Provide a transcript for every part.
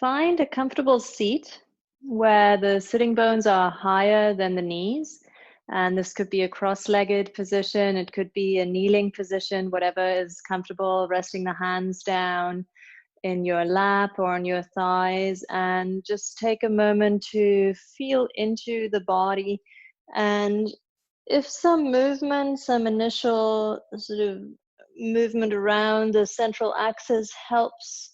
Find a comfortable seat where the sitting bones are higher than the knees. And this could be a cross-legged position. It could be a kneeling position, whatever is comfortable, resting the hands down in your lap or on your thighs. And just take a moment to feel into the body. And if some movement, some initial sort of movement around the central axis helps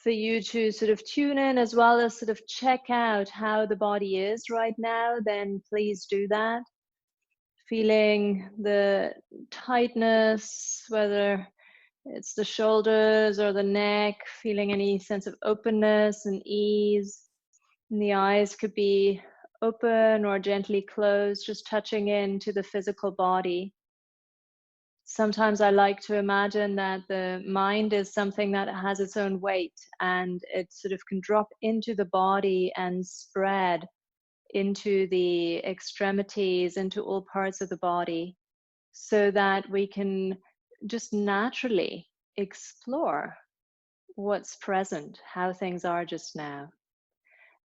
for you to sort of tune in as well as sort of check out how the body is right now, then please do that. Feeling the tightness, whether it's the shoulders or the neck, feeling any sense of openness and ease. And the eyes could be open or gently closed, just touching into the physical body. Sometimes I like to imagine that the mind is something that has its own weight and it sort of can drop into the body and spread into the extremities, into all parts of the body, so that we can just naturally explore what's present, how things are just now.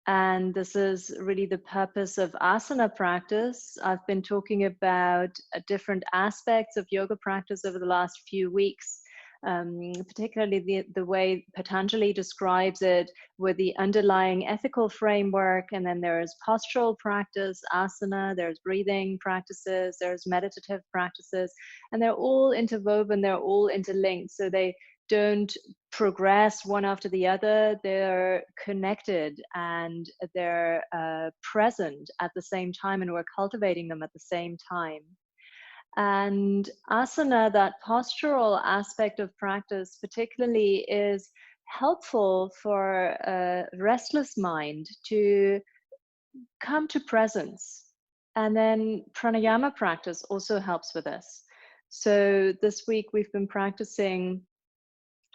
And this is really the purpose of asana practice. I've been talking about different aspects of yoga practice over the last few weeks, particularly the way Patanjali describes it with the underlying ethical framework. And then there's postural practice, asana, there's breathing practices, there's meditative practices, and they're all interwoven, they're all interlinked. So they don't progress one after the other. They're connected and they're present at the same time, and we're cultivating them at the same time. And asana, that postural aspect of practice particularly, is helpful for a restless mind to come to presence. And then pranayama practice also helps with this. So this week we've been practicing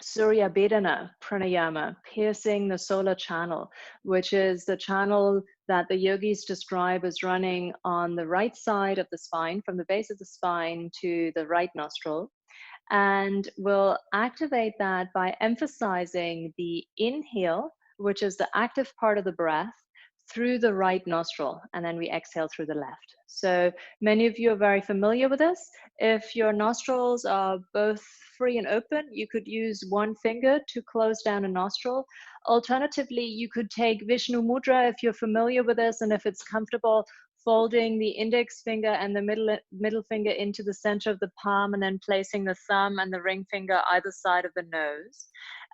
Surya Bedana pranayama, piercing the solar channel, which is the channel that the yogis describe as running on the right side of the spine, from the base of the spine to the right nostril. And we'll activate that by emphasizing the inhale, which is the active part of the breath, through the right nostril, and then we exhale through the left. So many of you are very familiar with this. If your nostrils are both free and open, you could use one finger to close down a nostril. Alternatively, you could take Vishnu Mudra if you're familiar with this, and if it's comfortable, folding the index finger and the middle finger into the center of the palm, and then placing the thumb and the ring finger either side of the nose.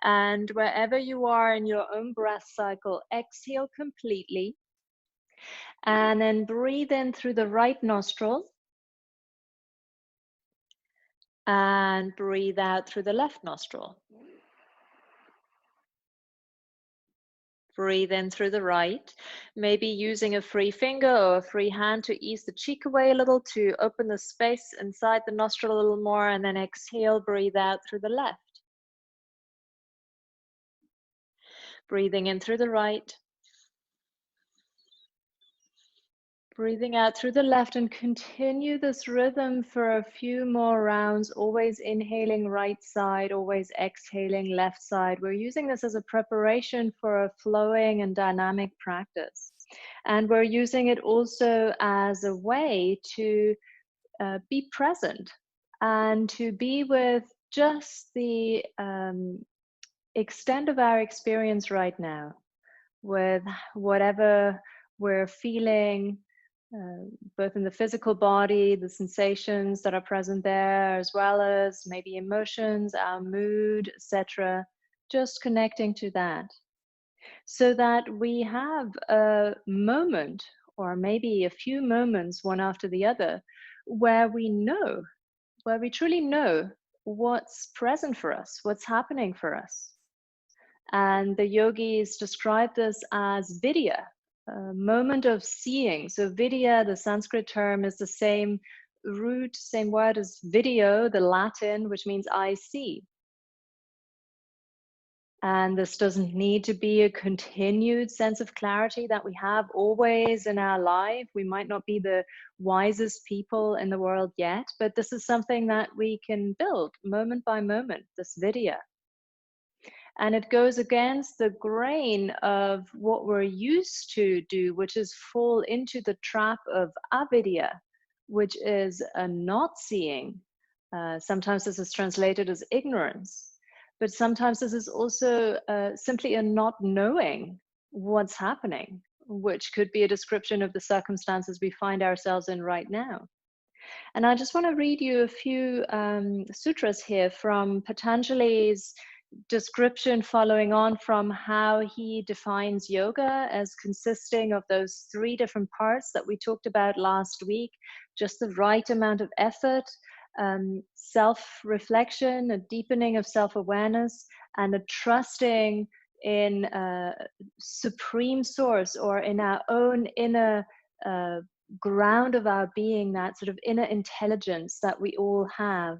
And wherever you are in your own breath cycle, exhale completely. And then breathe in through the right nostril. And breathe out through the left nostril. Breathe in through the right, maybe using a free finger or a free hand to ease the cheek away a little, to open the space inside the nostril a little more, and then exhale, breathe out through the left. Breathing in through the right. Breathing out through the left, and continue this rhythm for a few more rounds, always inhaling right side, always exhaling left side. We're using this as a preparation for a flowing and dynamic practice. And we're using it also as a way to be present and to be with just the extent of our experience right now, with whatever we're feeling, both in the physical body, the sensations that are present there, as well as maybe emotions, our mood, etc. Just connecting to that, so that we have a moment, or maybe a few moments, one after the other, where we know, where we truly know what's present for us, what's happening for us. And the yogis describe this as vidya, a moment of seeing. So vidya, the Sanskrit term, is the same root, same word as video, the Latin, which means I see. And this doesn't need to be a continued sense of clarity that we have always in our life. We might not be the wisest people in the world yet, but this is something that we can build moment by moment, this vidya. And it goes against the grain of what we're used to do, which is fall into the trap of avidya, which is a not seeing. Sometimes this is translated as ignorance, but sometimes this is also simply a not knowing what's happening, which could be a description of the circumstances we find ourselves in right now. And I just want to read you a few sutras here from Patanjali's description, following on from how he defines yoga as consisting of those three different parts that we talked about last week: just the right amount of effort, self-reflection, a deepening of self-awareness, and a trusting in supreme source, or in our own inner ground of our being, that sort of inner intelligence that we all have.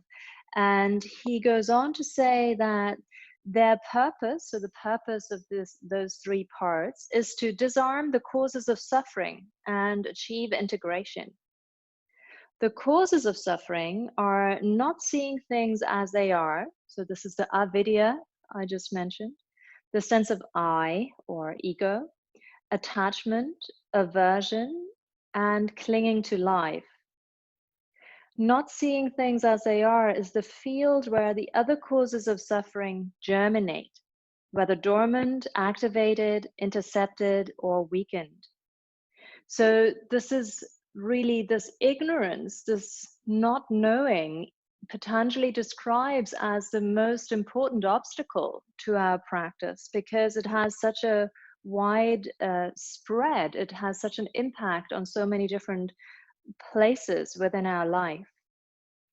And he goes on to say that their purpose, so the purpose of those three parts, is to disarm the causes of suffering and achieve integration. The causes of suffering are not seeing things as they are. So this is the avidya I just mentioned, the sense of I or ego, attachment, aversion, and clinging to life. Not seeing things as they are is the field where the other causes of suffering germinate, whether dormant, activated, intercepted, or weakened. So this is really this ignorance, this not knowing, Patanjali describes as the most important obstacle to our practice, because it has such a wide spread. It has such an impact on so many different places within our life.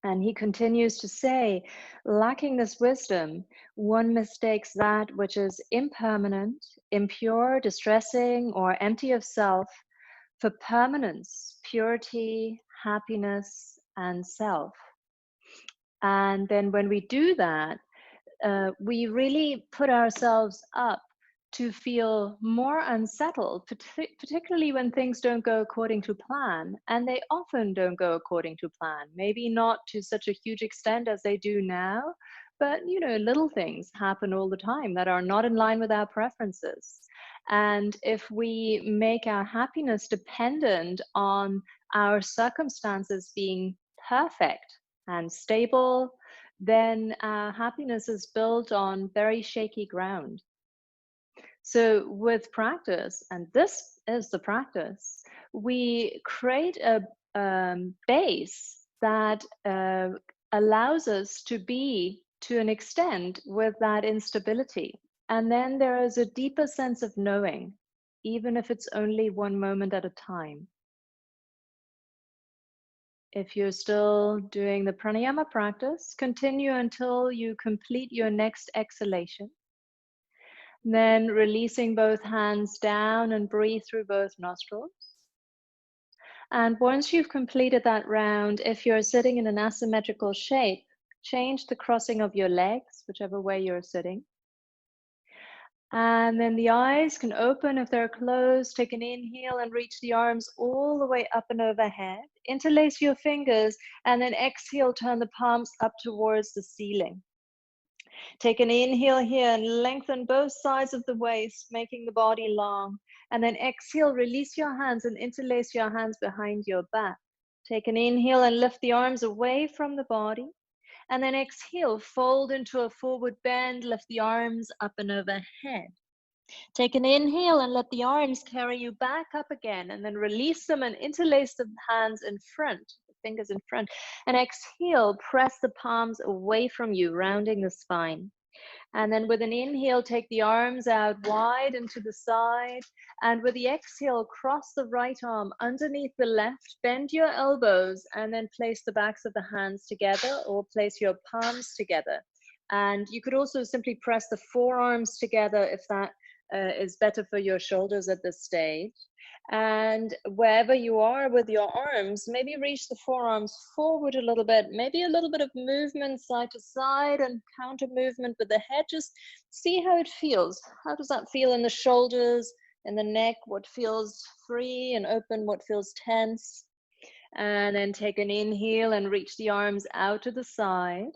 And he continues to say, lacking this wisdom, one mistakes that which is impermanent, impure, distressing, or empty of self for permanence, purity, happiness, and self. And then when we do that, we really put ourselves up to feel more unsettled, particularly when things don't go according to plan. And they often don't go according to plan, maybe not to such a huge extent as they do now, but little things happen all the time that are not in line with our preferences. And if we make our happiness dependent on our circumstances being perfect and stable, then our happiness is built on very shaky ground. So with practice, and this is the practice, we create a base that allows us to be, to an extent, with that instability. And then there is a deeper sense of knowing, even if it's only one moment at a time. If you're still doing the pranayama practice, continue until you complete your next exhalation. Then releasing both hands down and breathe through both nostrils. And once you've completed that round, if you're sitting in an asymmetrical shape, change the crossing of your legs, whichever way you're sitting. And then the eyes can open if they're closed. Take an inhale and reach the arms all the way up and overhead. Interlace your fingers, and then exhale, turn the palms up towards the ceiling. Take an inhale here and lengthen both sides of the waist, making the body long. And then exhale, release your hands and interlace your hands behind your back. Take an inhale and lift the arms away from the body. And then exhale, fold into a forward bend, lift the arms up and overhead. Take an inhale and let the arms carry you back up again, and then release them and interlace the hands in front, the fingers in front. And exhale, press the palms away from you, rounding the spine. And then with an inhale, take the arms out wide and to the side. And with the exhale, cross the right arm underneath the left, bend your elbows, and then place the backs of the hands together, or place your palms together. And you could also simply press the forearms together if that is better for your shoulders at this stage. And wherever you are with your arms, maybe reach the forearms forward a little bit, maybe a little bit of movement side to side and counter movement with the head. Just see how it feels. How does that feel in the shoulders, in the neck? What feels free and open? What feels tense? And then take an inhale and reach the arms out to the side.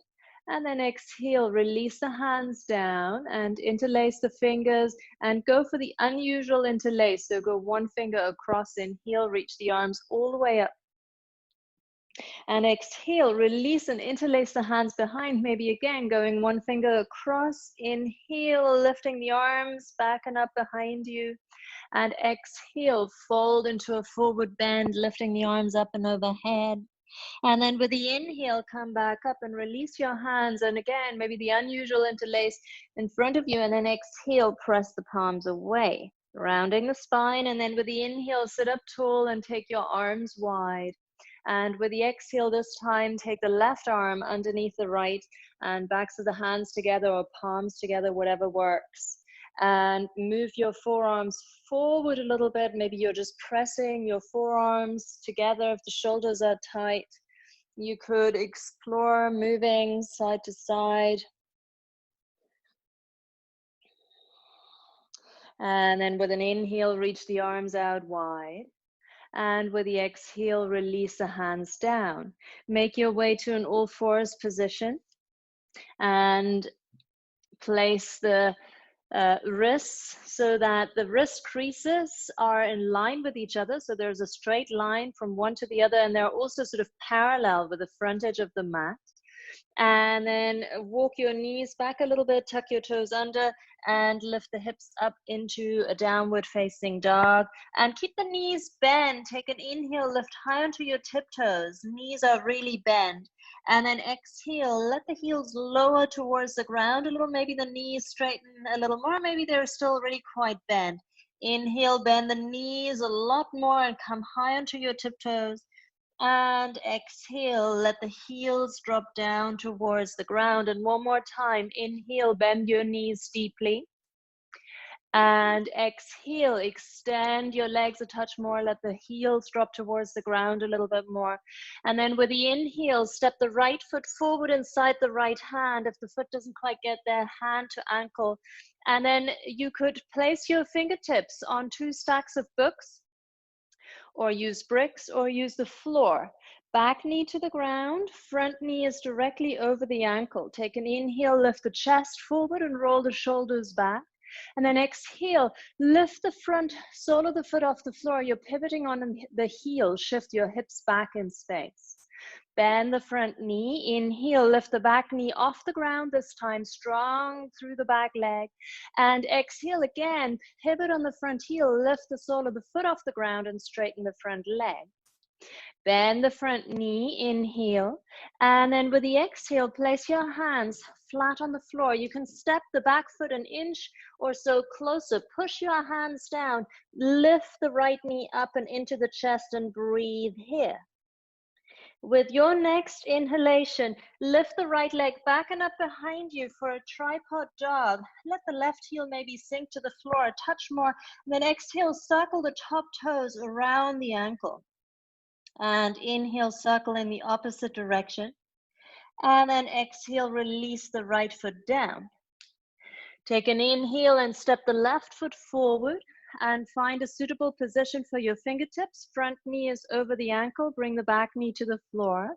And then exhale, release the hands down and interlace the fingers and go for the unusual interlace. So go one finger across, inhale, reach the arms all the way up. And exhale, release and interlace the hands behind, maybe again going one finger across, inhale, lifting the arms back and up behind you. And exhale, fold into a forward bend, lifting the arms up and overhead. And then with the inhale, come back up and release your hands. And again, maybe the unusual interlace in front of you. And then exhale, press the palms away, rounding the spine. And then with the inhale, sit up tall and take your arms wide. And with the exhale this time, take the left arm underneath the right and backs of the hands together or palms together, whatever works. And move your forearms forward a little bit. Maybe you're just pressing your forearms together if the shoulders are tight. You could explore moving side to side. And then with an inhale, reach the arms out wide. And with the exhale, release the hands down. Make your way to an all fours position and place the wrists so that the wrist creases are in line with each other. So there's a straight line from one to the other, and they're also sort of parallel with the front edge of the mat. And then walk your knees back a little bit, tuck your toes under, and lift the hips up into a downward facing dog. And keep the knees bent. Take an inhale, lift high onto your tiptoes. Knees are really bent. And then exhale, let the heels lower towards the ground a little. Maybe the knees straighten a little more. Maybe they're still really quite bent. Inhale, bend the knees a lot more and come high onto your tiptoes. And exhale, let the heels drop down towards the ground. And one more time, inhale, bend your knees deeply. And exhale, extend your legs a touch more. Let the heels drop towards the ground a little bit more. And then with the inhale, step the right foot forward inside the right hand. If the foot doesn't quite get there, hand to ankle. And then you could place your fingertips on two stacks of books, or use bricks, or use the floor. Back knee to the ground, front knee is directly over the ankle. Take an inhale, lift the chest forward and roll the shoulders back. And then exhale, lift the front sole of the foot off the floor. You're pivoting on the heel, shift your hips back in space. Bend the front knee, inhale, lift the back knee off the ground, this time strong through the back leg. And exhale again, pivot on the front heel, lift the sole of the foot off the ground and straighten the front leg. Bend the front knee, inhale. And then with the exhale, place your hands flat on the floor. You can step the back foot an inch or so closer. Push your hands down, lift the right knee up and into the chest and breathe here. With your next inhalation, lift the right leg back and up behind you for a tripod dog. Let the left heel maybe sink to the floor a touch more. And then exhale, circle the top toes around the ankle. And inhale, circle in the opposite direction. And then exhale, release the right foot down. Take an inhale and step the left foot forward. And find a suitable position for your fingertips. Front knee is over the ankle. Bring the back knee to the floor.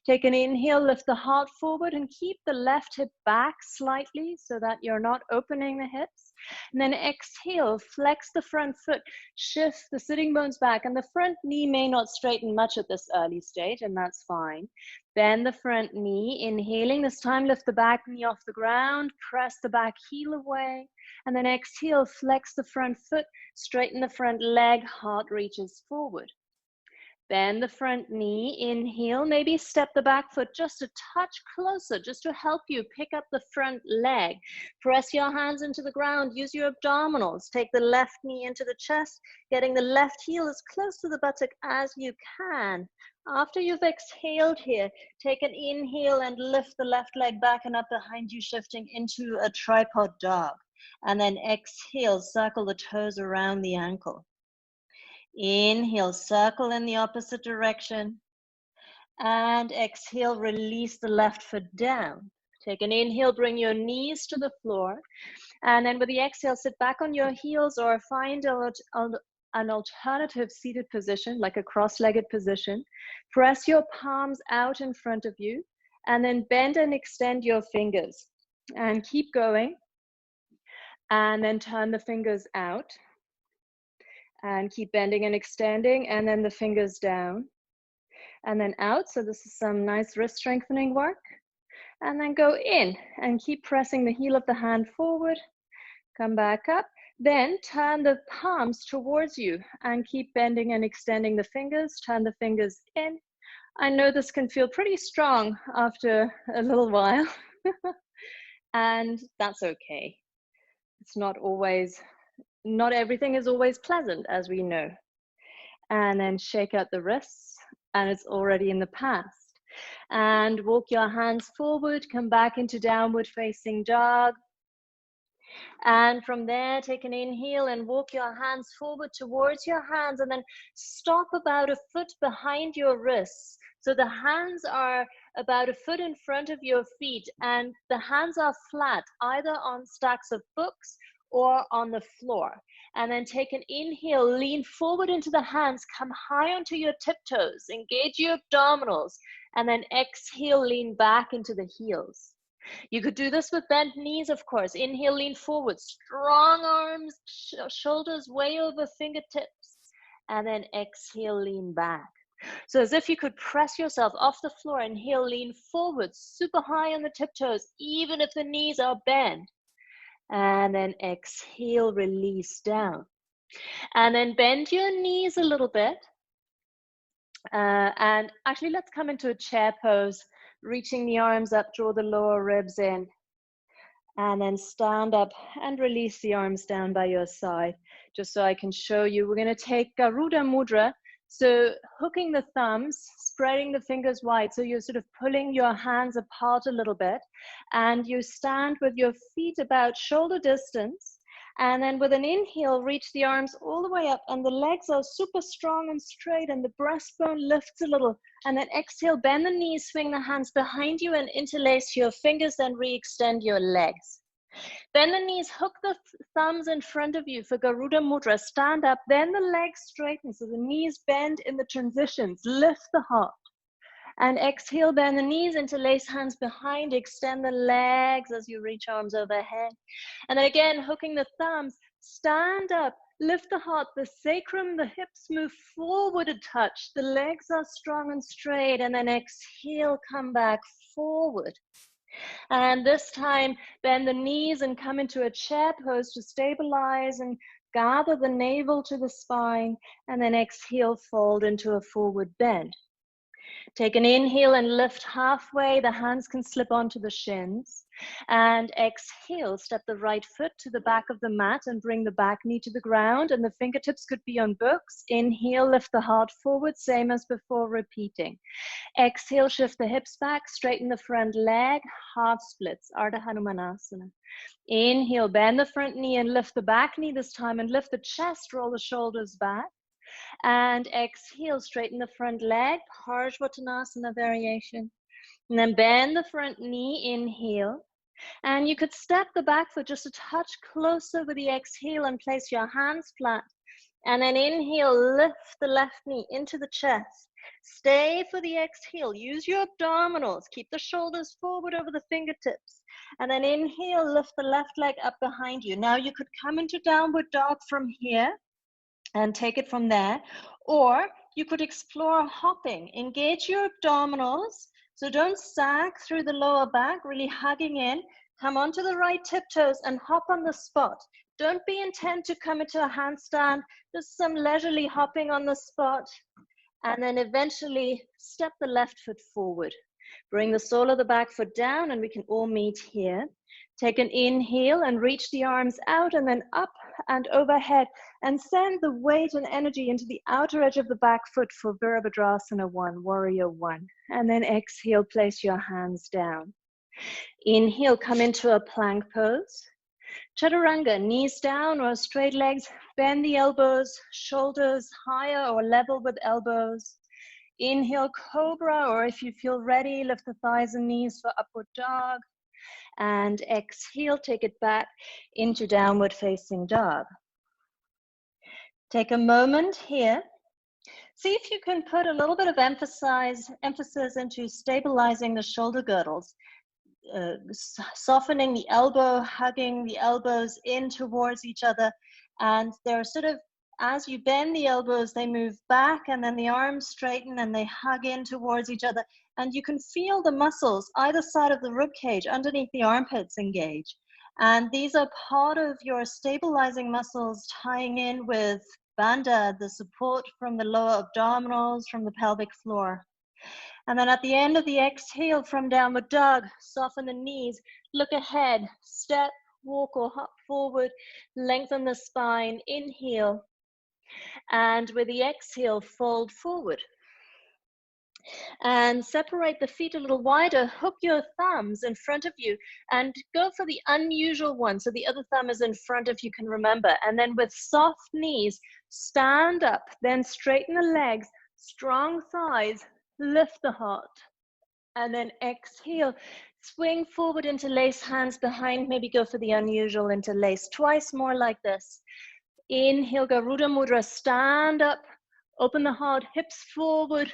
Take an inhale, lift the heart forward and keep the left hip back slightly so that you're not opening the hips. And then exhale, flex the front foot, shift the sitting bones back. And the front knee may not straighten much at this early stage, and that's fine. Bend the front knee, inhaling. This time, lift the back knee off the ground, press the back heel away. And then exhale, flex the front foot, straighten the front leg, heart reaches forward. Bend the front knee, inhale, maybe step the back foot just a touch closer, just to help you pick up the front leg. Press your hands into the ground, use your abdominals. Take the left knee into the chest, getting the left heel as close to the buttock as you can. After you've exhaled here, take an inhale and lift the left leg back and up behind you, shifting into a tripod dog. And then exhale, circle the toes around the ankle. Inhale, circle in the opposite direction. And exhale, release the left foot down. Take an inhale, bring your knees to the floor. And then with the exhale, sit back on your heels or find an alternative seated position, like a cross-legged position. Press your palms out in front of you And then bend and extend your fingers. And keep going. And then turn the fingers out. And keep bending and extending. And then the fingers down. And then out. So this is some nice wrist strengthening work. And then go in and keep pressing the heel of the hand forward. Come back up. Then turn the palms towards you and keep bending and extending the fingers. Turn the fingers in. I know this can feel pretty strong after a little while. And that's okay. It's not everything is always pleasant, as we know. And then shake out the wrists, and it's already in the past. And walk your hands forward, come back into downward facing dog. And from there, take an inhale and walk your hands forward towards your hands, and then stop about a foot behind your wrists. So the hands are about a foot in front of your feet, and the hands are flat, either on stacks of books or on the floor. And then take an inhale, lean forward into the hands, come high onto your tiptoes, engage your abdominals, and then exhale, lean back into the heels. You could do this with bent knees, of course. Inhale, lean forward, strong arms, shoulders way over fingertips, and then exhale, lean back. So as if you could press yourself off the floor. Inhale, lean forward, super high on the tiptoes, even if the knees are bent. And then exhale, release down. And then bend your knees a little bit. And actually, let's come into a chair pose, reaching the arms up, draw the lower ribs in. And then stand up and release the arms down by your side, just so I can show you. We're going to take Garuda Mudra. So hooking the thumbs, spreading the fingers wide. So you're sort of pulling your hands apart a little bit. And you stand with your feet about shoulder distance. And then with an inhale, reach the arms all the way up. And the legs are super strong and straight. And the breastbone lifts a little. And then exhale, bend the knees, swing the hands behind you and interlace your fingers. Then re-extend your legs. Bend the knees, hook the thumbs in front of you for Garuda Mudra. Stand up, then the legs straighten. So the knees bend in the transitions. Lift the heart. And exhale, bend the knees, interlace hands behind. Extend the legs as you reach arms overhead. And then again, hooking the thumbs. Stand up, lift the heart, the sacrum, the hips move forward a touch. The legs are strong and straight. And then exhale, come back forward. And this time, bend the knees and come into a chair pose to stabilize and gather the navel to the spine. And then exhale, fold into a forward bend. Take an inhale and lift halfway. The hands can slip onto the shins. And exhale, step the right foot to the back of the mat and bring the back knee to the ground. And the fingertips could be on books. Inhale, lift the heart forward, same as before, repeating. Exhale, shift the hips back, straighten the front leg, half splits, Ardha Hanumanasana. Inhale, bend the front knee and lift the back knee this time and lift the chest, roll the shoulders back. And exhale, straighten the front leg, Parsvottanasana variation. And then bend the front knee, inhale. And you could step the back foot just a touch closer with the exhale and place your hands flat. And then inhale, lift the left knee into the chest. Stay for the exhale. Use your abdominals. Keep the shoulders forward over the fingertips. And then inhale, lift the left leg up behind you. Now you could come into downward dog from here and take it from there. Or you could explore hopping. Engage your abdominals. So don't sag through the lower back, really hugging in. Come onto the right tiptoes and hop on the spot. Don't be intent to come into a handstand. Just some leisurely hopping on the spot. And then eventually step the left foot forward. Bring the sole of the back foot down and we can all meet here. Take an inhale and reach the arms out and then up and overhead and send the weight and energy into the outer edge of the back foot for Virabhadrasana 1, Warrior 1. And then exhale, place your hands down. Inhale, come into a plank pose. Chaturanga, knees down or straight legs, bend the elbows, shoulders higher or level with elbows. Inhale, cobra, or if you feel ready, lift the thighs and knees for upward dog. And exhale, take it back into downward facing dog. Take a moment here See if you can put a little bit of emphasis into stabilizing the shoulder girdles, softening the elbow, hugging the elbows in towards each other. And they're sort of, as you bend the elbows, they move back, and then the arms straighten and they hug in towards each other. And you can feel the muscles either side of the rib cage underneath the armpits engage. And these are part of your stabilizing muscles tying in with bandha, the support from the lower abdominals, from the pelvic floor. And then at the end of the exhale from downward dog, soften the knees, look ahead, step, walk or hop forward, lengthen the spine, inhale. And with the exhale, fold forward. And separate the feet a little wider, hook your thumbs in front of you and go for the unusual one. So the other thumb is in front if you can remember. And then with soft knees, stand up, then straighten the legs, strong thighs, lift the heart. And then exhale, swing forward, interlace hands behind, maybe go for the unusual interlace. Twice more like this. Inhale, Garuda Mudra, stand up, open the heart, hips forward.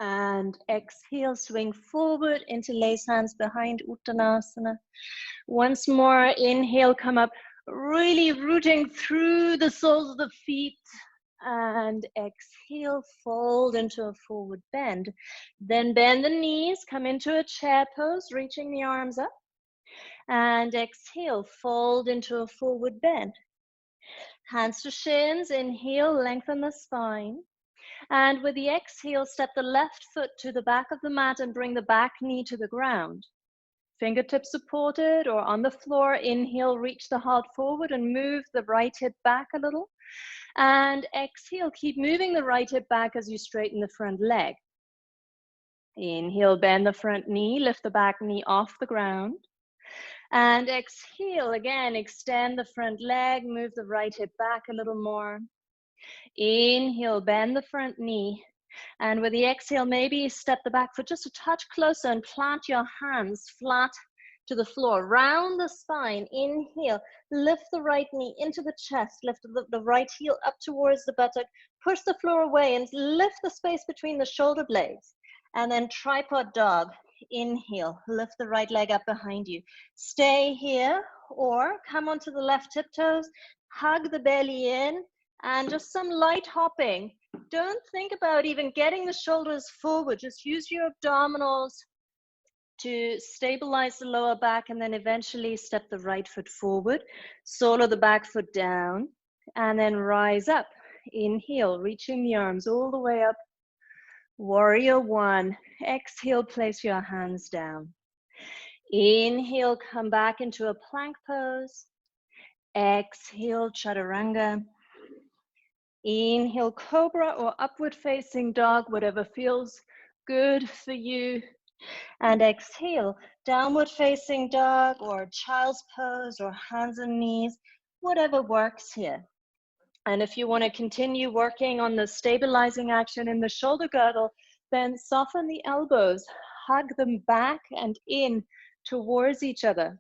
And exhale, swing forward, interlace hands behind, Uttanasana. Once more, inhale, come up, really rooting through the soles of the feet. And exhale, fold into a forward bend. Then bend the knees, come into a chair pose, reaching the arms up. And exhale, fold into a forward bend. Hands to shins, inhale, lengthen the spine. And with the exhale, step the left foot to the back of the mat and bring the back knee to the ground. Fingertips supported or on the floor. Inhale, reach the heart forward and move the right hip back a little. And exhale, keep moving the right hip back as you straighten the front leg. Inhale, bend the front knee, lift the back knee off the ground. And exhale, again, extend the front leg, move the right hip back a little more. Inhale, bend the front knee. And with the exhale, maybe step the back foot just a touch closer and plant your hands flat to the floor. Round the spine, inhale, lift the right knee into the chest, lift the right heel up towards the buttock, push the floor away and lift the space between the shoulder blades. And then tripod dog, inhale, lift the right leg up behind you. Stay here or come onto the left tiptoes, hug the belly in, and just some light hopping. Don't think about even getting the shoulders forward. Just use your abdominals to stabilize the lower back and then eventually step the right foot forward. Solo the back foot down and then rise up. Inhale, reaching the arms all the way up. Warrior one. Exhale, place your hands down. Inhale, come back into a plank pose. Exhale, chaturanga. Inhale, cobra or upward facing dog, whatever feels good for you. And exhale, downward facing dog or child's pose or hands and knees, whatever works here. And if you want to continue working on the stabilizing action in the shoulder girdle, then soften the elbows, hug them back and in towards each other.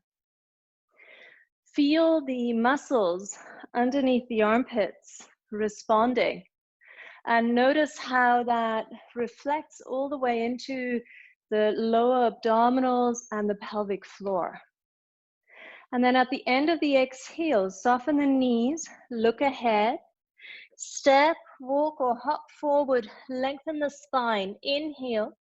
Feel the muscles underneath the armpits responding. And notice how that reflects all the way into the lower abdominals and the pelvic floor. And then at the end of the exhale, soften the knees, look ahead, step, walk or hop forward, lengthen the spine, inhale.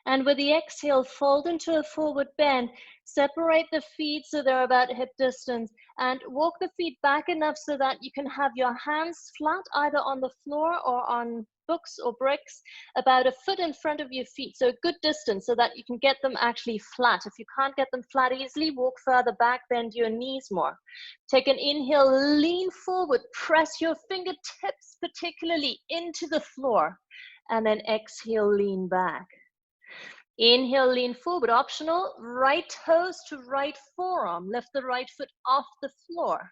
And with the exhale, fold into a forward bend, separate the feet so they're about hip distance, and walk the feet back enough so that you can have your hands flat either on the floor or on books or bricks, about a foot in front of your feet, so a good distance so that you can get them actually flat. If you can't get them flat easily, walk further back, bend your knees more. Take an inhale, lean forward, press your fingertips particularly into the floor, and then exhale, lean back. Inhale, lean forward, optional, right toes to right forearm, lift the right foot off the floor.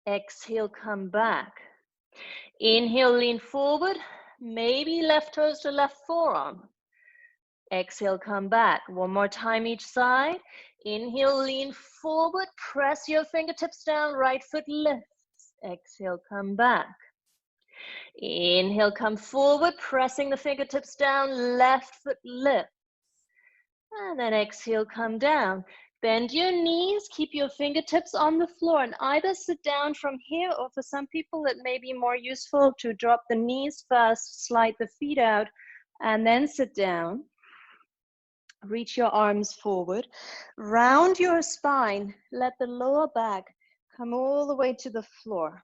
Exhale, come back. Inhale, lean forward, maybe left toes to left forearm. Exhale, come back. One more time each side. Inhale, lean forward, press your fingertips down, right foot lifts. Exhale, come back. Inhale, come forward, pressing the fingertips down, left foot lift. And then exhale, come down. Bend your knees, keep your fingertips on the floor, and either sit down from here, or for some people it may be more useful to drop the knees first, slide the feet out, and then sit down. Reach your arms forward. Round your spine, let the lower back come all the way to the floor.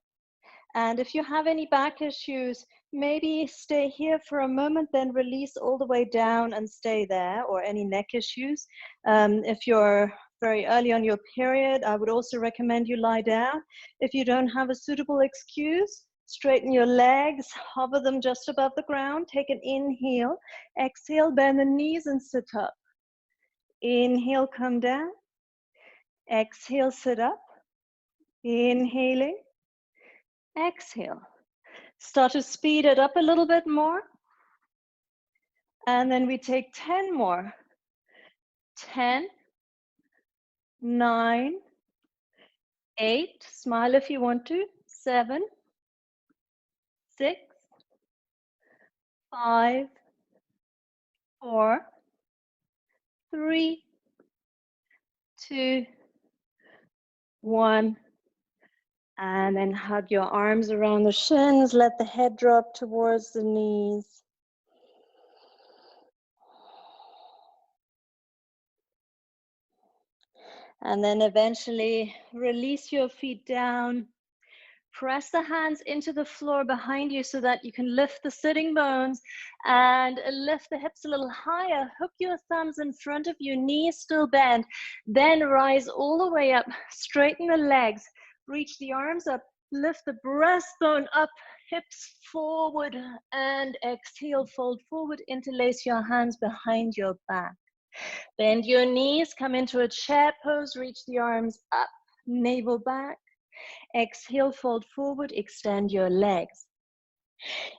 And if you have any back issues, maybe stay here for a moment, then release all the way down and stay there, or any neck issues. If you're very early on your period, I would also recommend you lie down. If you don't have a suitable excuse, straighten your legs, hover them just above the ground, take an inhale, exhale, bend the knees and sit up. Inhale, come down. Exhale, sit up. Inhaling. Exhale. Start to speed it up a little bit more. And then we take 10 more. 10, 9, 8, smile if you want to, 7, 6, 5, 4, 3, 2, 1. And then hug your arms around the shins, let the head drop towards the knees. And then eventually release your feet down. Press the hands into the floor behind you so that you can lift the sitting bones and lift the hips a little higher. Hook your thumbs in front of you, knees still bent. Then rise all the way up, straighten the legs, reach the arms up, lift the breastbone up, hips forward, and exhale, fold forward, interlace your hands behind your back. Bend your knees, come into a chair pose, reach the arms up, navel back. Exhale, fold forward, extend your legs.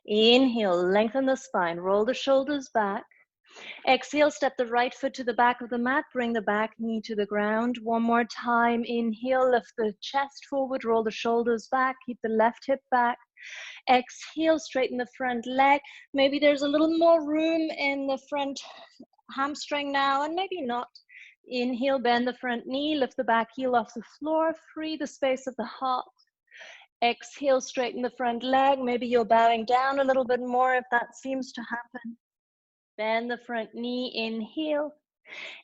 Inhale, lengthen the spine, roll the shoulders back. Exhale, step the right foot to the back of the mat, bring the back knee to the ground. One more time, inhale, lift the chest forward, roll the shoulders back, keep the left hip back. Exhale, straighten the front leg. Maybe there's a little more room in the front hamstring now, and maybe not. Inhale, bend the front knee, lift the back heel off the floor, free the space of the heart. Exhale, straighten the front leg. Maybe you're bowing down a little bit more if that seems to happen. Bend the front knee, inhale.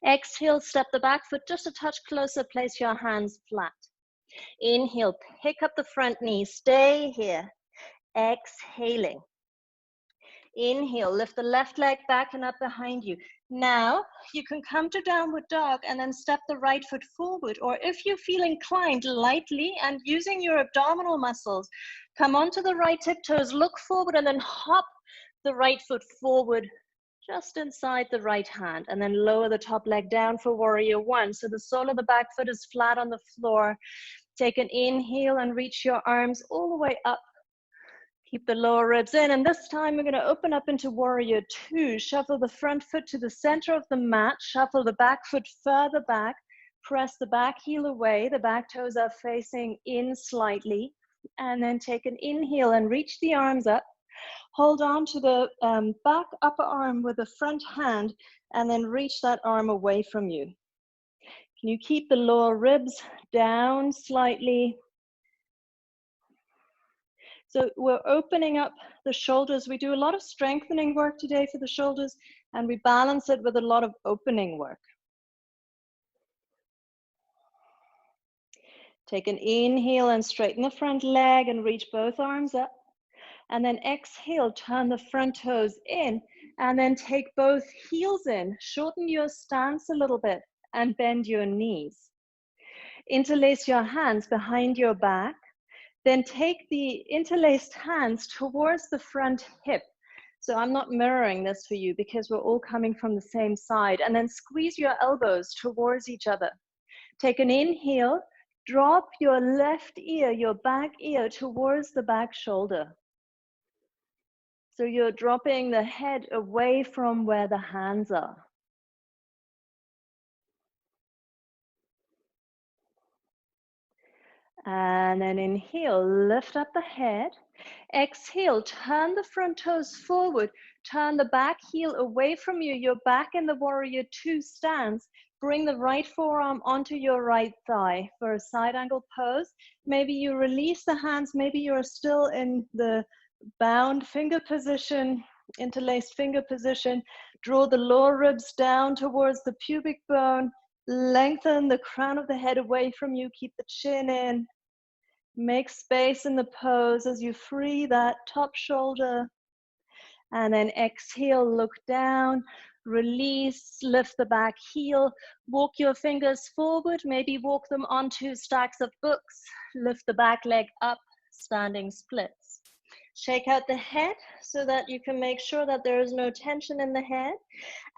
Exhale, step the back foot just a touch closer, place your hands flat. Inhale, pick up the front knee, stay here. Exhaling. Inhale, lift the left leg back and up behind you. Now, you can come to downward dog and then step the right foot forward. Or if you feel inclined, lightly and using your abdominal muscles, come onto the right tiptoes, look forward and then hop the right foot forward just inside the right hand. And then lower the top leg down for warrior one. So the sole of the back foot is flat on the floor. Take an inhale and reach your arms all the way up. Keep the lower ribs in, and this time we're going to open up into warrior two. Shuffle the front foot to the center of the mat, shuffle the back foot further back, press the back heel away, the back toes are facing in slightly, and then take an inhale and reach the arms up. Hold on to the back upper arm with the front hand, and then reach that arm away from you. Can you keep the lower ribs down slightly? So we're opening up the shoulders. We do a lot of strengthening work today for the shoulders, and we balance it with a lot of opening work. Take an inhale and straighten the front leg and reach both arms up. And then exhale, turn the front toes in, and then take both heels in. Shorten your stance a little bit and bend your knees. Interlace your hands behind your back. Then take the interlaced hands towards the front hip. So I'm not mirroring this for you because we're all coming from the same side. And then squeeze your elbows towards each other. Take an inhale, drop your left ear, your back ear towards the back shoulder. So you're dropping the head away from where the hands are. And then inhale, lift up the head. Exhale, turn the front toes forward. Turn the back heel away from you. You're back in the warrior two stance. Bring the right forearm onto your right thigh for a side angle pose. Maybe you release the hands. Maybe you're still in the bound finger position, interlaced finger position. Draw the lower ribs down towards the pubic bone. Lengthen the crown of the head away from you. Keep the chin in. Make space in the pose as you free that top shoulder. And then exhale, look down, release, lift the back heel, walk your fingers forward, maybe walk them onto stacks of books, lift the back leg up, standing splits. Shake out the head so that you can make sure that there is no tension in the head.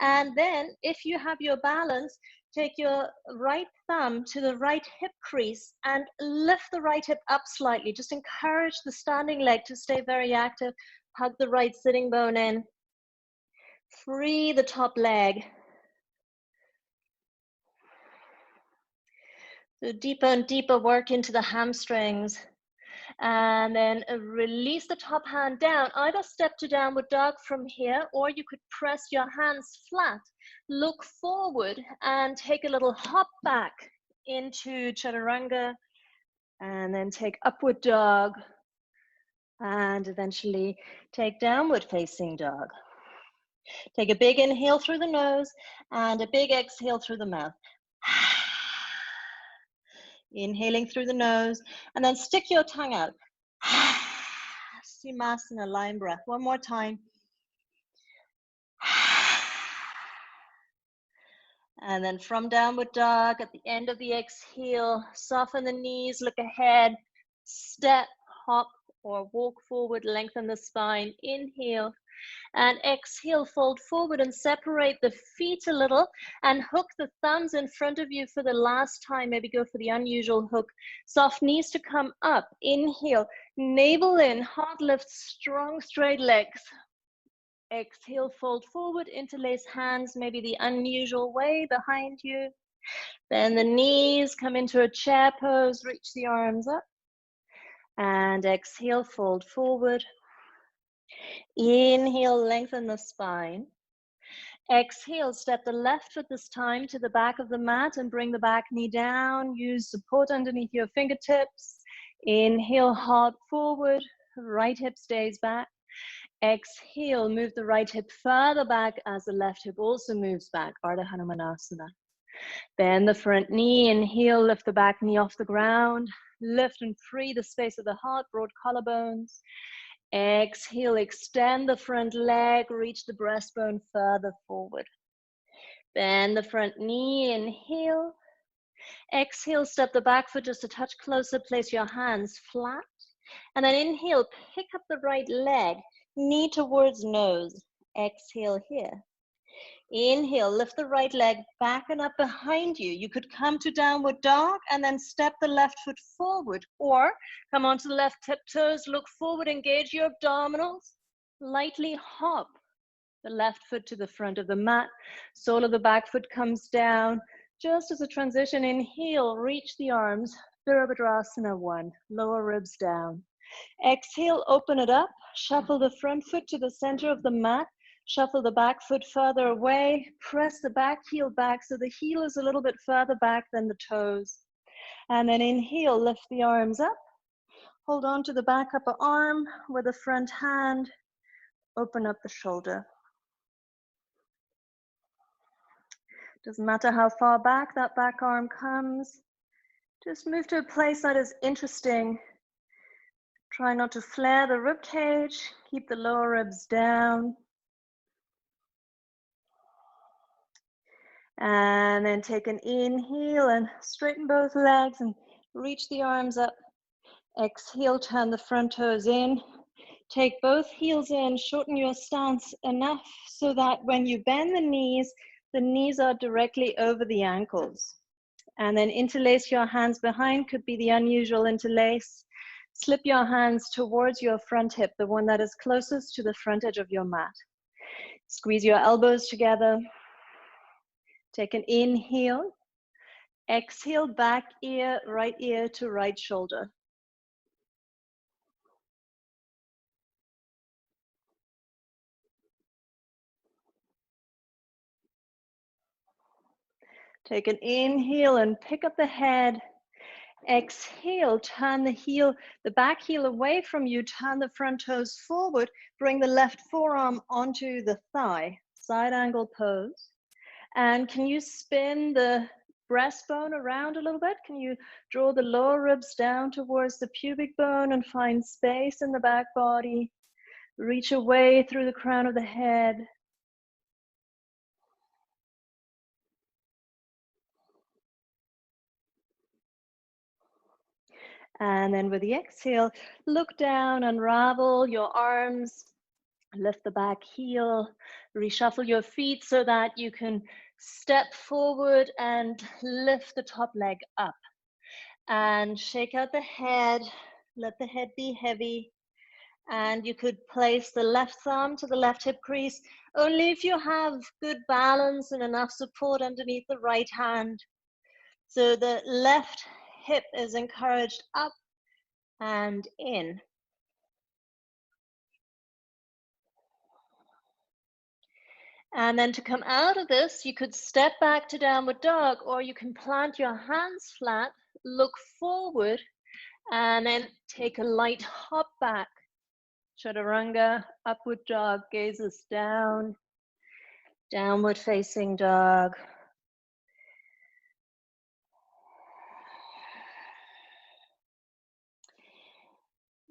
And then if you have your balance, take your right thumb to the right hip crease and lift the right hip up slightly. Just encourage the standing leg to stay very active. Hug the right sitting bone in. Free the top leg. So deeper and deeper work into the hamstrings. And then release the top hand down. Either step to downward dog from here, or you could press your hands flat. Look forward and take a little hop back into chaturanga. And then take upward dog. And eventually take downward facing dog. Take a big inhale through the nose and a big exhale through the mouth. Inhaling through the nose and then stick your tongue out. Simasana, line breath. One more time. And then from downward dog, at the end of the exhale, soften the knees, look ahead, step, hop, or walk forward, lengthen the spine. Inhale. And exhale, fold forward and separate the feet a little and hook the thumbs in front of you for the last time. Maybe go for the unusual hook. Soft knees to come up. Inhale, navel in, heart lift, strong straight legs. Exhale, fold forward, interlace hands, maybe the unusual way behind you. Then the knees come into a chair pose, reach the arms up. And exhale, fold forward. Inhale, lengthen the spine. Exhale, step the left foot this time to the back of the mat and bring the back knee down. Use support underneath your fingertips. Inhale, hop forward. Right hip stays back. Exhale, move the right hip further back as the left hip also moves back. Ardha Hanumanasana. Bend the front knee. Inhale, lift the back knee off the ground. Lift and free the space of the heart, broad collarbones. Exhale, extend the front leg, reach the breastbone further forward. Bend the front knee, inhale. Exhale, step the back foot just a touch closer, place your hands flat. And then inhale, pick up the right leg, knee towards nose. Exhale here. Inhale, lift the right leg back and up behind you. You could come to downward dog and then step the left foot forward, or come onto the left tiptoes, look forward, engage your abdominals, lightly hop the left foot to the front of the mat. Sole of the back foot comes down. Just as a transition, inhale, reach the arms, Virabhadrasana 1, lower ribs down. Exhale, open it up, shuffle the front foot to the center of the mat. Shuffle the back foot further away, press the back heel back so the heel is a little bit further back than the toes. And then inhale, lift the arms up. Hold on to the back upper arm with the front hand. Open up the shoulder. Doesn't matter how far back that back arm comes. Just move to a place that is interesting. Try not to flare the rib cage. Keep the lower ribs down. And then take an inhale and straighten both legs and reach the arms up. Exhale, turn the front toes in. Take both heels in, shorten your stance enough so that when you bend the knees are directly over the ankles. And then interlace your hands behind, could be the unusual interlace. Slip your hands towards your front hip, the one that is closest to the front edge of your mat. Squeeze your elbows together. Take an inhale. Exhale, back ear, right ear to right shoulder. Take an inhale and pick up the head. Exhale, turn the back heel away from you, turn the front toes forward, bring the left forearm onto the thigh, side angle pose. And can you spin the breastbone around a little bit? Can you draw the lower ribs down towards the pubic bone and find space in the back body? Reach away through the crown of the head. And then with the exhale, look down, unravel your arms, lift the back heel, reshuffle your feet so that you can step forward and lift the top leg up. And shake out the head, let the head be heavy. And you could place the left thumb to the left hip crease, only if you have good balance and enough support underneath the right hand. So the left hip is encouraged up and in. And then to come out of this, you could step back to downward dog, or you can plant your hands flat, look forward, and then take a light hop back. Chaturanga, upward dog, gazes down, downward facing dog.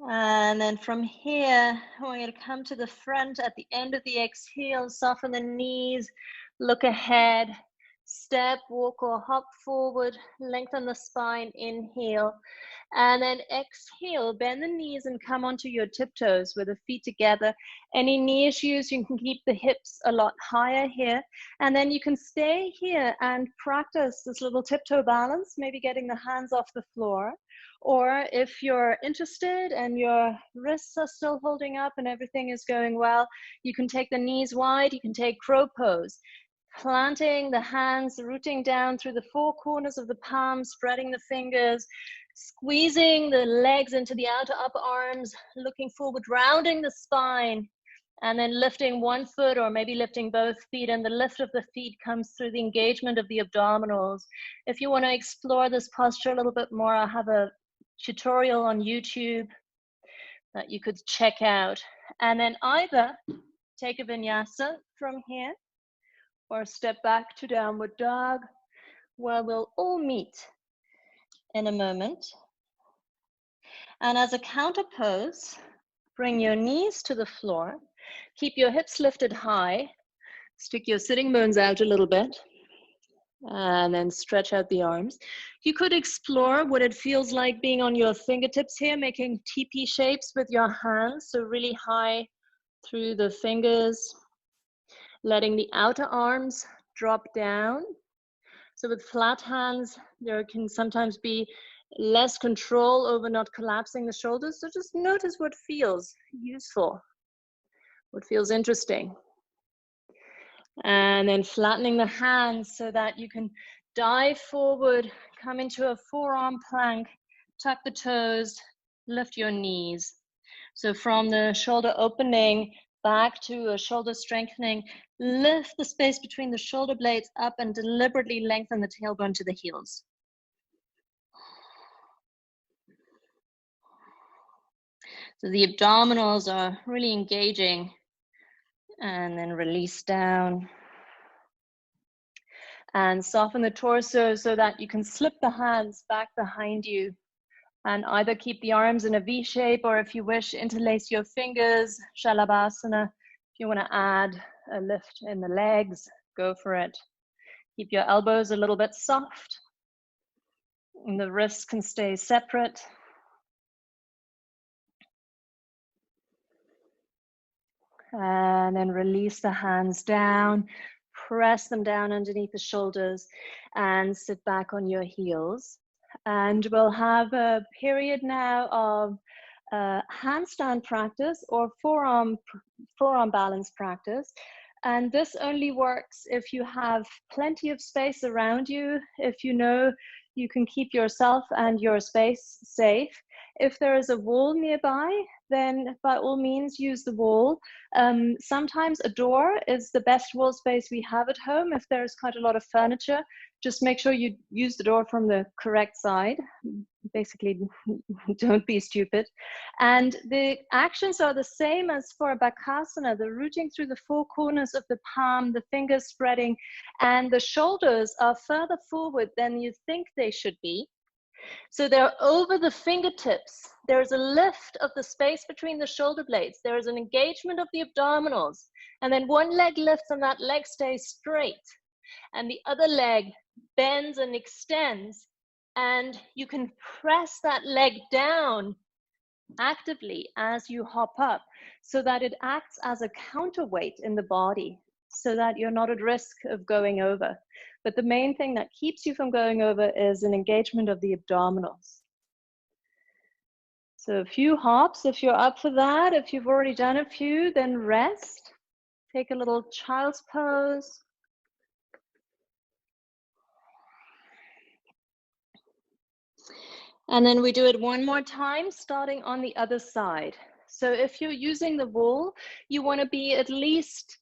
And then from here, we're going to come to the front at the end of the exhale, soften the knees, look ahead, step, walk or hop forward, lengthen the spine, inhale. And then exhale, bend the knees and come onto your tiptoes with the feet together. Any knee issues, you can keep the hips a lot higher here. And then you can stay here and practice this little tiptoe balance, maybe getting the hands off the floor. Or if you're interested and your wrists are still holding up and everything is going well, you can take the knees wide, you can take crow pose. Planting the hands, rooting down through the four corners of the palms, spreading the fingers, squeezing the legs into the outer upper arms, looking forward, rounding the spine, and then lifting one foot or maybe lifting both feet. And the lift of the feet comes through the engagement of the abdominals. If you want to explore this posture a little bit more, I have a tutorial on YouTube that you could check out. And then either take a vinyasa from here or step back to downward dog, where we'll all meet in a moment. And as a counter pose, bring your knees to the floor, keep your hips lifted high, stick your sitting bones out a little bit, and then stretch out the arms. You could explore what it feels like being on your fingertips here, making TP shapes with your hands, so really high through the fingers, letting the outer arms drop down. So with flat hands, there can sometimes be less control over not collapsing the shoulders, so just notice what feels useful, what feels interesting. And then flattening the hands so that you can dive forward, come into a forearm plank, tuck the toes, lift your knees. So from the shoulder opening back to a shoulder strengthening, lift the space between the shoulder blades up and deliberately lengthen the tailbone to the heels. So the abdominals are really engaging, and then release down. And soften the torso so that you can slip the hands back behind you and either keep the arms in a V shape, or if you wish, interlace your fingers, Shalabhasana. If you want to add a lift in the legs, go for it. Keep your elbows a little bit soft, and the wrists can stay separate. And then release the hands down, press them down underneath the shoulders, and sit back on your heels. And we'll have a period now of handstand practice or forearm balance practice. And this only works if you have plenty of space around you, if you know you can keep yourself and your space safe. If there is a wall nearby, then by all means use the wall. Sometimes a door is the best wall space we have at home. If there's quite a lot of furniture, just make sure you use the door from the correct side. Basically, don't be stupid. And the actions are the same as for Bakasana, the rooting through the four corners of the palm, the fingers spreading, and the shoulders are further forward than you think they should be. So they're over the fingertips. There's a lift of the space between the shoulder blades. There is an engagement of the abdominals. And then one leg lifts and that leg stays straight. And the other leg bends and extends. And you can press that leg down actively as you hop up so that it acts as a counterweight in the body so that you're not at risk of going over. But the main thing that keeps you from going over is an engagement of the abdominals. So a few hops if you're up for that. If you've already done a few, then rest. Take a little child's pose. And then we do it one more time, starting on the other side. So if you're using the wall, you want to be at least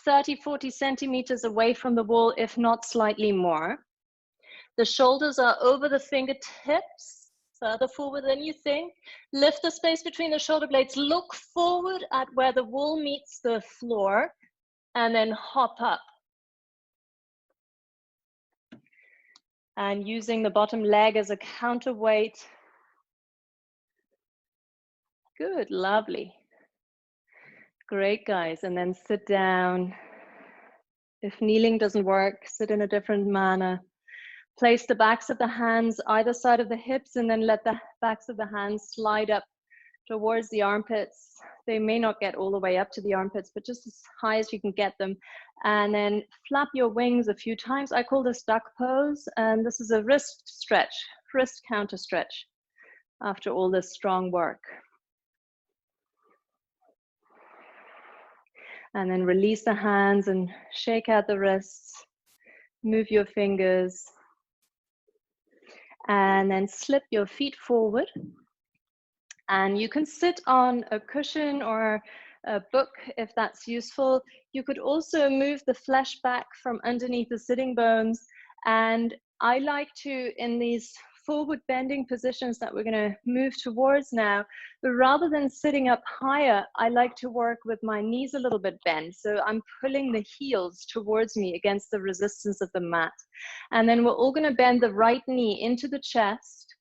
30, 40 centimeters away from the wall, if not slightly more. The shoulders are over the fingertips, further forward than you think. Lift the space between the shoulder blades. Look forward at where the wall meets the floor, and then hop up. And using the bottom leg as a counterweight. Good, lovely. Great, guys. And then sit down. If kneeling doesn't work, sit in a different manner. Place the backs of the hands either side of the hips and then let the backs of the hands slide up towards the armpits. They may not get all the way up to the armpits, but just as high as you can get them. And then flap your wings a few times. I call this duck pose, and this is a wrist stretch, wrist counter stretch after all this strong work. And then release the hands and shake out the wrists. Move your fingers. And then slip your feet forward. And you can sit on a cushion or a book if that's useful. You could also move the flesh back from underneath the sitting bones. And I like to, in these forward bending positions that we're going to move towards now, but rather than sitting up higher, I like to work with my knees a little bit bent. So I'm pulling the heels towards me against the resistance of the mat. And then we're all going to bend the right knee into the chest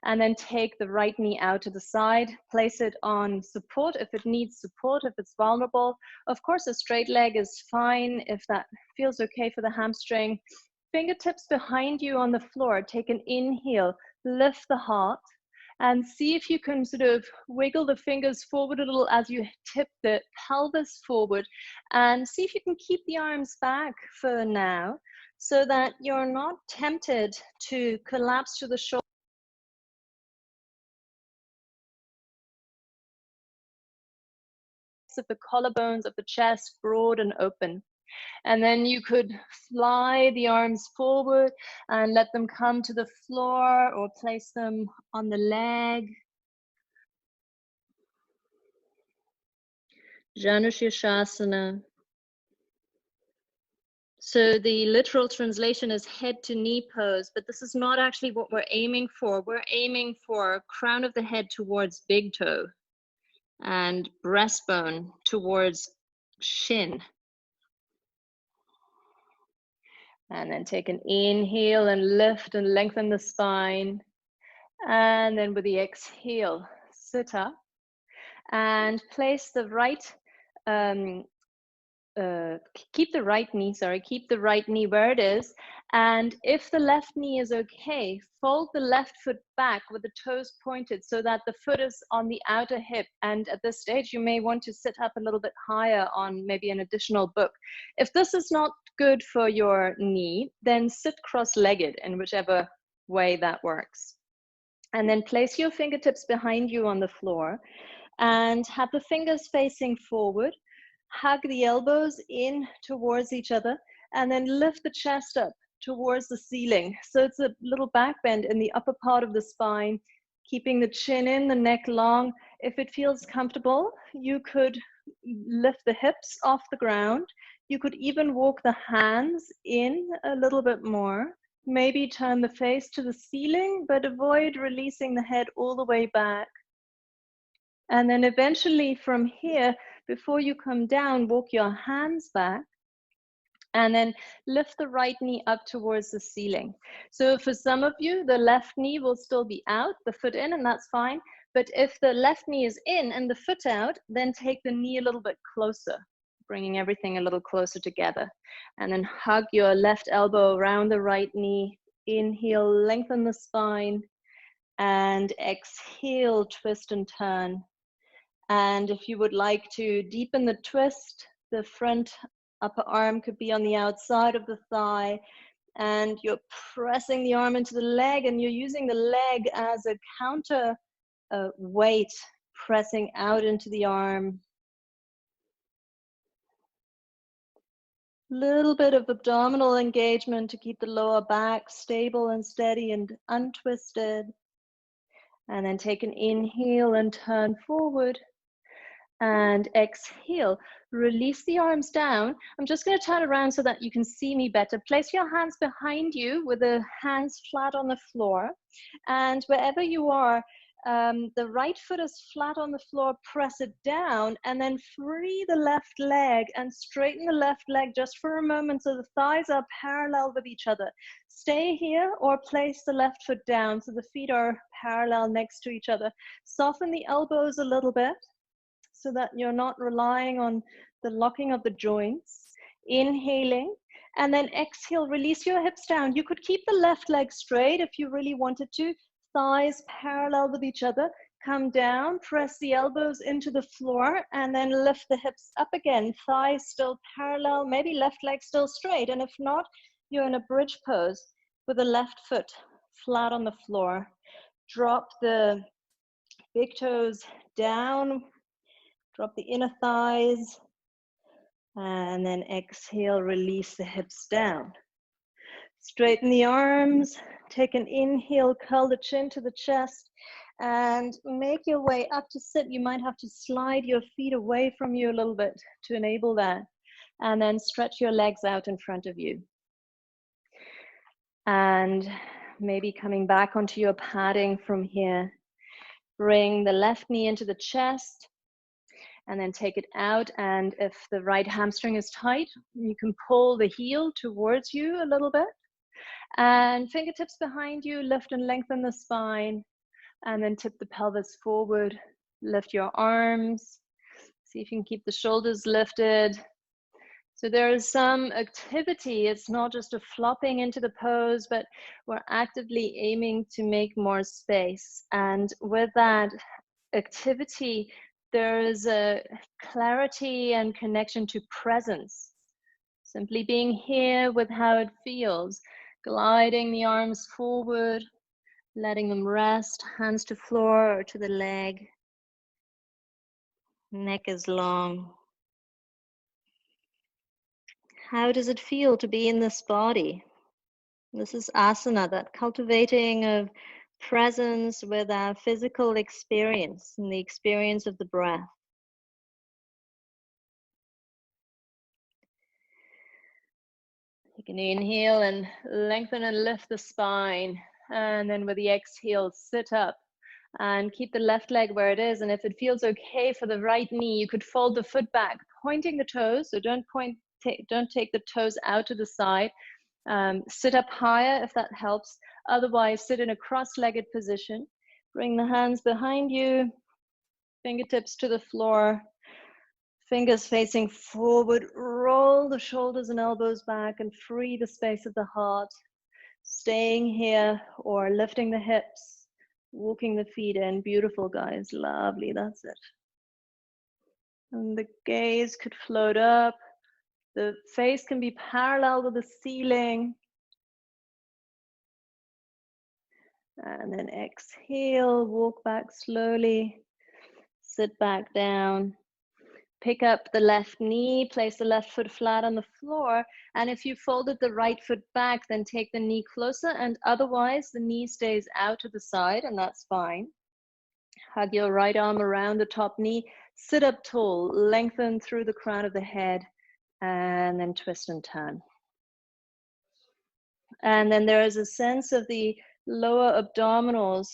and then take the right knee out to the side, place it on support if it needs support, if it's vulnerable. Of course, a straight leg is fine if that feels okay for the hamstring. Fingertips behind you on the floor, take an inhale, lift the heart, and see if you can sort of wiggle the fingers forward a little as you tip the pelvis forward, and see if you can keep the arms back for now so that you're not tempted to collapse to the shoulder. Of the collarbones of the chest broad and open. And then you could fly the arms forward and let them come to the floor or place them on the leg. Janu Shirshasana. So the literal translation is head to knee pose, but this is not actually what we're aiming for. We're aiming for crown of the head towards big toe and breastbone towards shin. And then take an inhale and lift and lengthen the spine. And then with the exhale, sit up and place the right, keep the right knee where it is. And if the left knee is okay, fold the left foot back with the toes pointed so that the foot is on the outer hip. And at this stage, you may want to sit up a little bit higher on maybe an additional book. If this is not good for your knee, then sit cross-legged in whichever way that works. And then place your fingertips behind you on the floor and have the fingers facing forward. Hug the elbows in towards each other, and then lift the chest up towards the ceiling. So it's a little back bend in the upper part of the spine, keeping the chin in, the neck long. If it feels comfortable, you could lift the hips off the ground. You could even walk the hands in a little bit more. Maybe turn the face to the ceiling, but avoid releasing the head all the way back. And then eventually from here, before you come down, walk your hands back and then lift the right knee up towards the ceiling. So for some of you, the left knee will still be out, the foot in, and that's fine. But if the left knee is in and the foot out, then take the knee a little bit closer, bringing everything a little closer together. And then hug your left elbow around the right knee. Inhale, lengthen the spine. And exhale, twist and turn. And if you would like to deepen the twist, the front upper arm could be on the outside of the thigh, and you're pressing the arm into the leg, and you're using the leg as a counter weight, pressing out into the arm. Little bit of abdominal engagement to keep the lower back stable and steady and untwisted. And then take an inhale and turn forward. And exhale, release the arms down. I'm just going to turn around so that you can see me better. Place your hands behind you with the hands flat on the floor. And wherever you are, the right foot is flat on the floor, press it down, and then free the left leg and straighten the left leg just for a moment so the thighs are parallel with each other. Stay here or place the left foot down so the feet are parallel next to each other. Soften the elbows a little bit, so that you're not relying on the locking of the joints. Inhaling, and then exhale, release your hips down. You could keep the left leg straight if you really wanted to. Thighs parallel with each other. Come down, press the elbows into the floor, and then lift the hips up again. Thighs still parallel, maybe left leg still straight. And if not, you're in a bridge pose with the left foot flat on the floor. Drop the big toes down. Drop the inner thighs, and then exhale, release the hips down. Straighten the arms, take an inhale, curl the chin to the chest, and make your way up to sit. You might have to slide your feet away from you a little bit to enable that. And then stretch your legs out in front of you. And maybe coming back onto your padding from here. Bring the left knee into the chest, and then take it out. And if the right hamstring is tight, you can pull the heel towards you a little bit. And fingertips behind you, lift and lengthen the spine. And then tip the pelvis forward. Lift your arms. See if you can keep the shoulders lifted. So there is some activity. It's not just a flopping into the pose, but we're actively aiming to make more space. And with that activity, there is a clarity and connection to presence. Simply being here with how it feels, gliding the arms forward, letting them rest, hands to floor or to the leg. Neck is long. How does it feel to be in this body? This is asana, that cultivating of presence with our physical experience and the experience of the breath. Take an inhale and lengthen and lift the spine. And then with the exhale, sit up and keep the left leg where it is. And if it feels okay for the right knee, you could fold the foot back, pointing the toes. So don't take the toes out to the side. Sit up higher if that helps. Otherwise, sit in a cross-legged position. Bring the hands behind you, fingertips to the floor. Fingers facing forward, roll the shoulders and elbows back and free the space of the heart. Staying here or lifting the hips, walking the feet in. Beautiful, guys, lovely, that's it. And the gaze could float up. The face can be parallel with the ceiling. And then exhale, walk back slowly, sit back down. Pick up the left knee, place the left foot flat on the floor, and if you folded the right foot back, then take the knee closer, and otherwise the knee stays out to the side, and that's fine. Hug your right arm around the top knee, sit up tall, lengthen through the crown of the head, and then twist and turn. And then there is a sense of the lower abdominals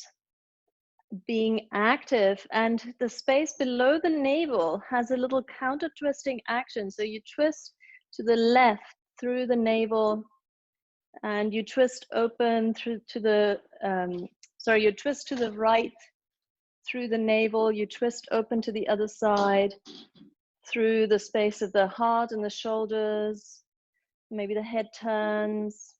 being active, and the space below the navel has a little counter twisting action. So you twist to the left through the navel, and you twist open through to the you twist to the right through the navel, you twist open to the other side through the space of the heart and the shoulders. Maybe the head turns.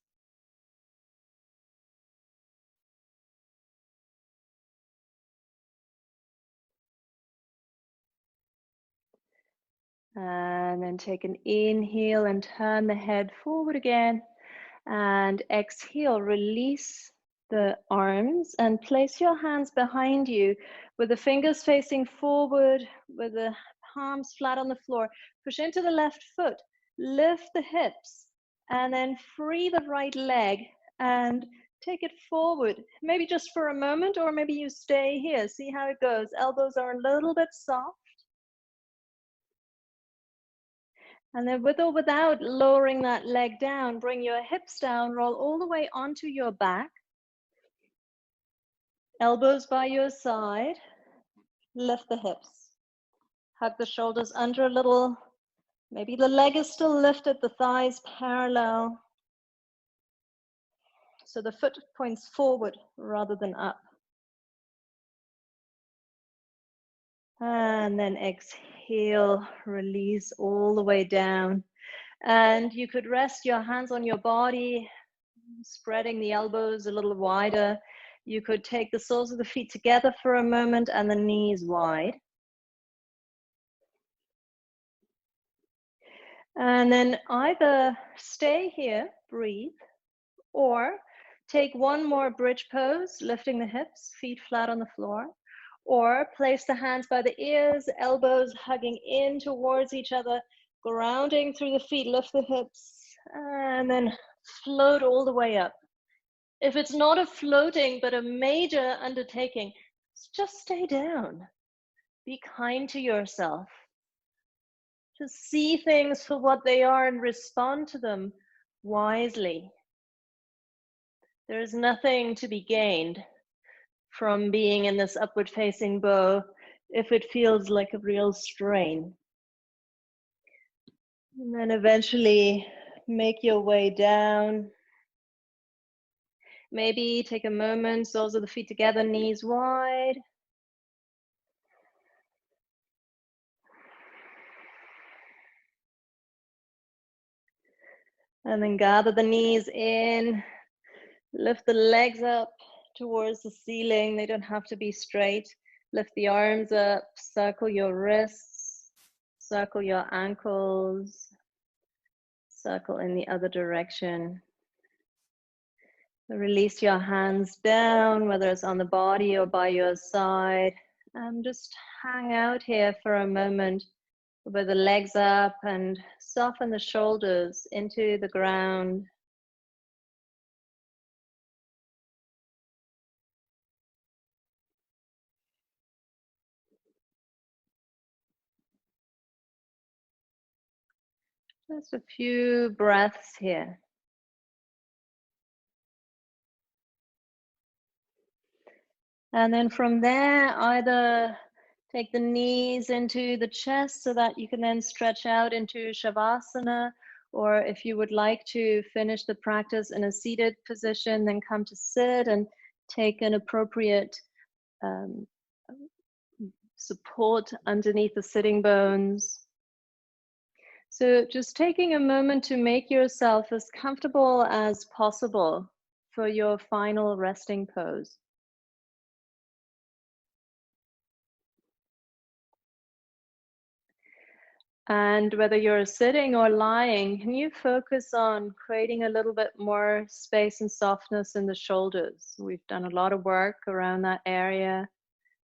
And then take an inhale and turn the head forward again. And exhale, release the arms and place your hands behind you with the fingers facing forward, with the palms flat on the floor. Push into the left foot, lift the hips, and then free the right leg and take it forward. Maybe just for a moment, or maybe you stay here. See how it goes. Elbows are a little bit soft. And then with or without lowering that leg down, bring your hips down, roll all the way onto your back. Elbows by your side, lift the hips. Hug the shoulders under a little. Maybe the leg is still lifted, the thighs parallel. So the foot points forward rather than up. And then exhale, release all the way down. And you could rest your hands on your body, spreading the elbows a little wider. You could take the soles of the feet together for a moment and the knees wide. And then either stay here, breathe, or take one more bridge pose, lifting the hips, feet flat on the floor, or place the hands by the ears, elbows hugging in towards each other, grounding through the feet, lift the hips, and then float all the way up. If it's not a floating, but a major undertaking, just stay down. Be kind to yourself. Just see things for what they are and respond to them wisely. There is nothing to be gained from being in this upward facing bow if it feels like a real strain. And then eventually make your way down. Maybe take a moment, soles of the feet together, knees wide. And then gather the knees in, lift the legs up towards the ceiling. They don't have to be straight. Lift the arms up, circle your wrists, circle your ankles, circle in the other direction. Release your hands down, whether it's on the body or by your side, and just hang out here for a moment with the legs up and soften the shoulders into the ground. Just a few breaths here. And then from there, either take the knees into the chest so that you can then stretch out into Shavasana, or if you would like to finish the practice in a seated position, then come to sit and take an appropriate support underneath the sitting bones. So just taking a moment to make yourself as comfortable as possible for your final resting pose. And whether you're sitting or lying, can you focus on creating a little bit more space and softness in the shoulders? We've done a lot of work around that area.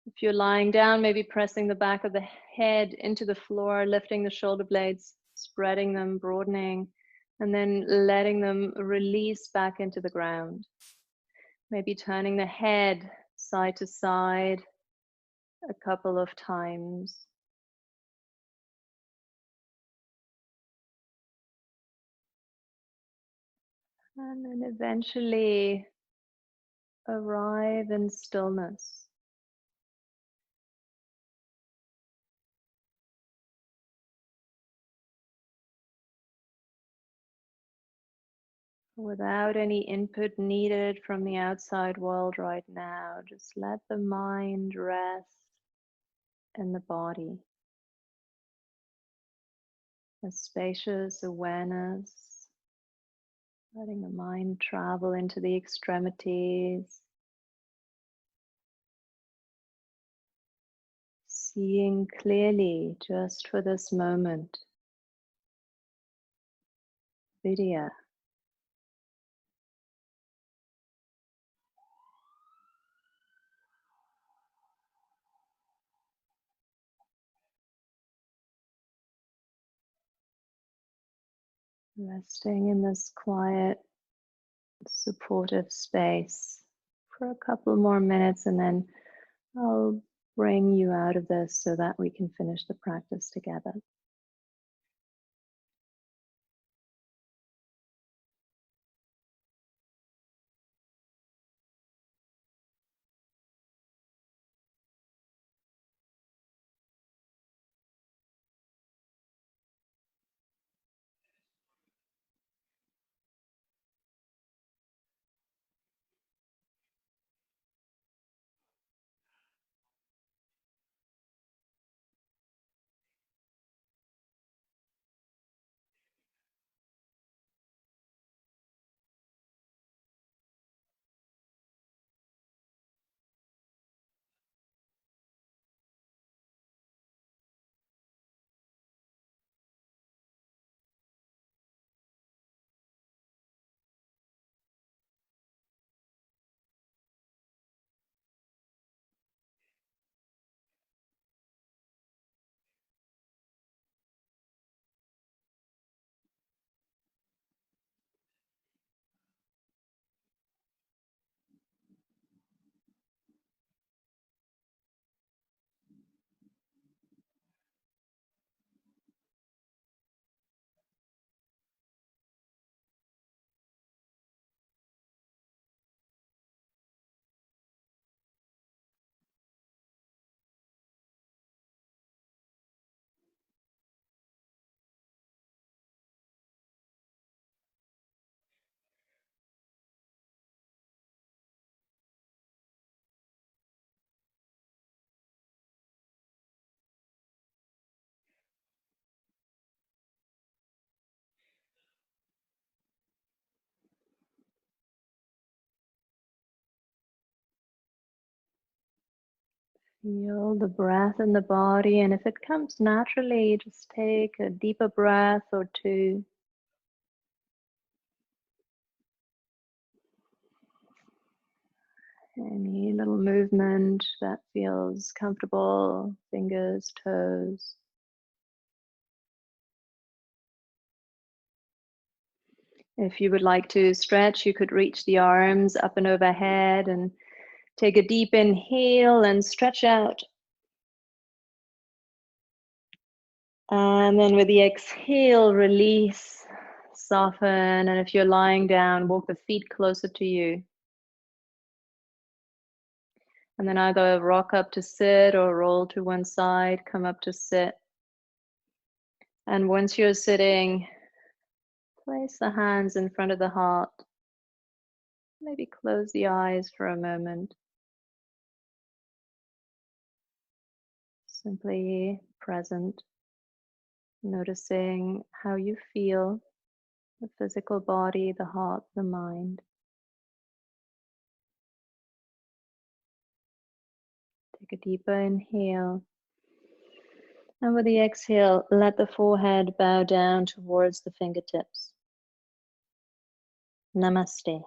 If you're lying down, maybe pressing the back of the head into the floor, lifting the shoulder blades, spreading them, broadening, and then letting them release back into the ground. Maybe turning the head side to side a couple of times. And then eventually arrive in stillness. Without any input needed from the outside world right now, just let the mind rest in the body. A spacious awareness, letting the mind travel into the extremities, seeing clearly just for this moment. Vidya. Resting in this quiet, supportive space for a couple more minutes, and then I'll bring you out of this so that we can finish the practice together. Feel the breath in the body, and if it comes naturally, just take a deeper breath or two. Any little movement that feels comfortable, fingers, toes. If you would like to stretch, you could reach the arms up and overhead and take a deep inhale and stretch out. And then with the exhale, release, soften. And if you're lying down, walk the feet closer to you. And then either rock up to sit or roll to one side, come up to sit. And once you're sitting, place the hands in front of the heart. Maybe close the eyes for a moment. Simply present, noticing how you feel, the physical body, the heart, the mind. Take a deeper inhale. And with the exhale, let the forehead bow down towards the fingertips. Namaste.